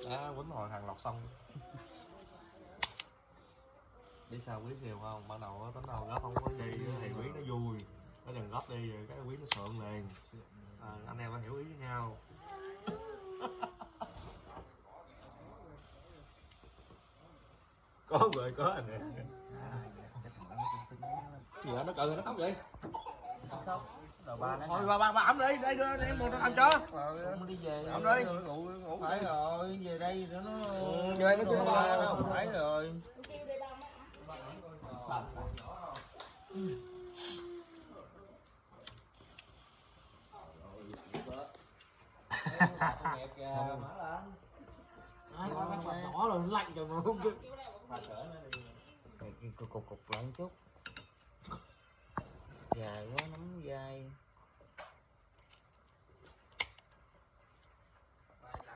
quýnh hồi thằng lọc xong. Biết sao quý nhiều không? Ban đầu tính đâu góp không có gì thì quý nó vui. Nó đừng góp đi rồi cái quý nó sượng liền. Anh em phải hiểu ý với nhau. Có rồi có anh nè. Gì vậy? Nó cừ nó khóc vậy? Rồi ba nó thôi ba ẩm đi đây đưa em một ăn cho rồi đi về ẩm đi ngủ phải rồi về đây nó về nó kêu ba nó không phải rồi nhỏ rồi lạnh rồi mà không được. cục lại chút dài quá nắm dai.